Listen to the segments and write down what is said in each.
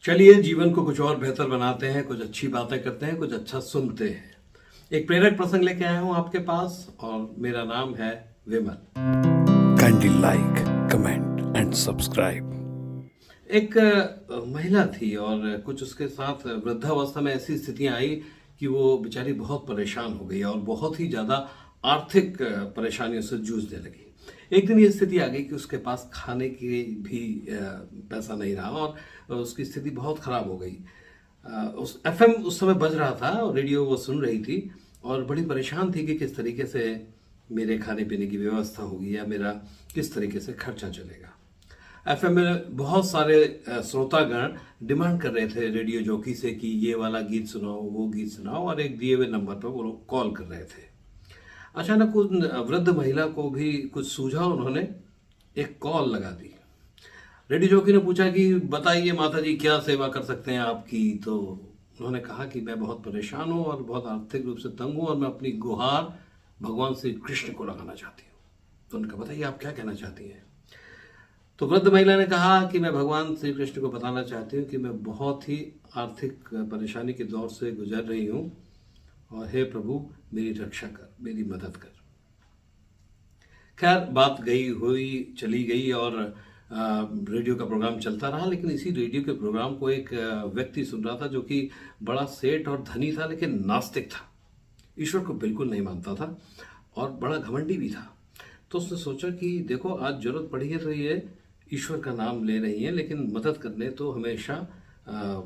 चलिए जीवन को कुछ और बेहतर बनाते हैं, कुछ अच्छी बातें करते हैं, कुछ अच्छा सुनते हैं। एक प्रेरक प्रसंग लेके आया हूं आपके पास और मेरा नाम है विमल। Kindly like, comment and subscribe. एक महिला थी और कुछ उसके साथ वृद्धावस्था में ऐसी स्थितियां आई कि वो बेचारी बहुत परेशान हो गई और बहुत ही ज्यादा आर्थिक परेशानियों से जूझने लगी। एक दिन ये स्थिति आ गई कि उसके पास खाने की भी पैसा नहीं रहा और उसकी स्थिति बहुत खराब हो गई। उस एफएम उस समय बज रहा था और रेडियो वो सुन रही थी और बड़ी परेशान थी कि किस तरीके से मेरे खाने पीने की व्यवस्था होगी या मेरा किस तरीके से खर्चा चलेगा। एफएम में बहुत सारे श्रोतागण डिमांड कर रहे थे रेडियो जॉकी से कि ये वाला गीत सुनाओ, वो गीत सुनाओ, और एक दिए हुए नंबर पर वो लोग कॉल कर रहे थे। अचानक उन वृद्ध महिला को भी कुछ सूझा, उन्होंने एक कॉल लगा दी। रेडियो जॉकी ने पूछा कि बताइए माता जी, क्या सेवा कर सकते हैं आपकी। तो उन्होंने कहा कि मैं बहुत परेशान हूँ और बहुत आर्थिक रूप से तंग हूँ और मैं अपनी गुहार भगवान श्री कृष्ण को लगाना चाहती हूँ। तो उन्होंने कहा बताइए आप क्या कहना चाहती हैं। तो वृद्ध महिला ने कहा कि मैं भगवान श्री कृष्ण को बताना चाहती हूँ कि मैं बहुत ही आर्थिक परेशानी के दौर से गुजर रही हूँ और हे प्रभु मेरी रक्षा कर, मेरी मदद कर। खैर बात गई हुई चली गई और रेडियो का प्रोग्राम चलता रहा। लेकिन इसी रेडियो के प्रोग्राम को एक व्यक्ति सुन रहा था जो कि बड़ा सेठ और धनी था, लेकिन नास्तिक था, ईश्वर को बिल्कुल नहीं मानता था और बड़ा घमंडी भी था। तो उसने सोचा कि देखो आज जरूरत पड़ी है तो ये ईश्वर का नाम ले रही है, लेकिन मदद करने तो हमेशा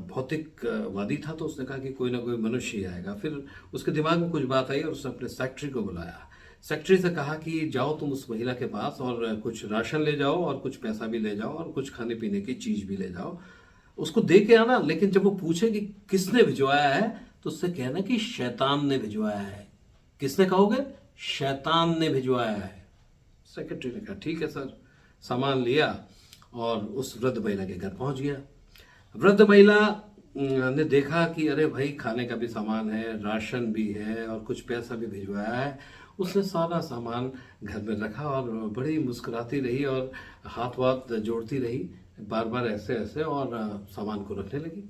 भौतिकवादी था। तो उसने कहा कि कोई ना कोई मनुष्य ही आएगा। फिर उसके दिमाग में कुछ बात आई और उसने अपने सेक्रेटरी को बुलाया। सेक्रेटरी से कहा कि जाओ तुम उस महिला के पास और कुछ राशन ले जाओ और कुछ पैसा भी ले जाओ और कुछ खाने पीने की चीज भी ले जाओ, उसको दे के आना। लेकिन जब वो पूछे कि किसने भिजवाया है तो उससे कहना कि शैतान ने भिजवाया है। किसने कहोगे? शैतान ने भिजवाया है। सेक्रेटरी ने कहा ठीक है सर। सामान लिया और उस वृद्ध महिला के घर पहुंच गया। वृद्ध महिला ने देखा कि अरे भाई खाने का भी सामान है, राशन भी है और कुछ पैसा भी भिजवाया है। उसने सारा सामान घर में रखा और बड़ी मुस्कुराती रही और हाथ वाथ जोड़ती रही, बार बार ऐसे ऐसे, और सामान को रखने लगी।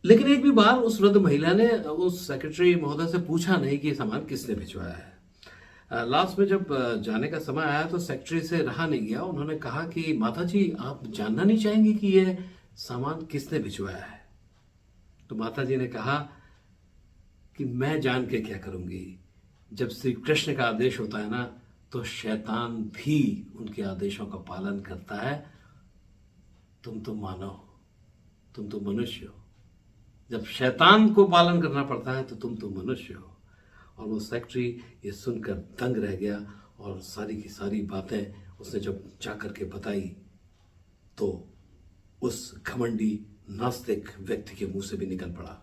लेकिन एक भी बार उस वृद्ध महिला ने उस सेक्रेटरी महोदय से पूछा नहीं कि ये सामान किसने भिजवाया है। लास्ट में जब जाने का समय आया तो सेक्रेटरी से रहा नहीं गया। उन्होंने कहा कि माता जी आप जानना नहीं चाहेंगी कि ये सामान किसने भिजवाया है। तो माता जी ने कहा कि मैं जान के क्या करूंगी, जब श्री कृष्ण का आदेश होता है ना तो शैतान भी उनके आदेशों का पालन करता है। तुम तो मानव, तुम तो मनुष्य हो, जब शैतान को पालन करना पड़ता है तो तुम तो मनुष्य हो। और वो सेक्रेटरी ये सुनकर दंग रह गया और सारी की सारी बातें उसने जब जाकर के बताई तो उस घमंडी नास्तिक व्यक्ति के मुंह से भी निकल पड़ा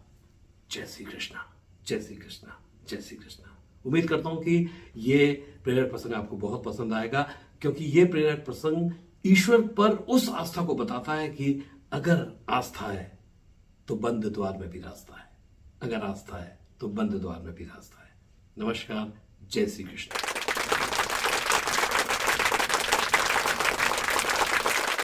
जय श्री कृष्णा, जय श्री कृष्णा, जय श्री कृष्णा। उम्मीद करता हूं कि ये प्रेरक प्रसंग आपको बहुत पसंद आएगा, क्योंकि ये प्रेरक प्रसंग ईश्वर पर उस आस्था को बताता है कि अगर आस्था है तो बंद द्वार में भी रास्ता है, अगर आस्था है तो बंद द्वार में भी रास्ता है। नमस्कार, जय श्री कृष्ण।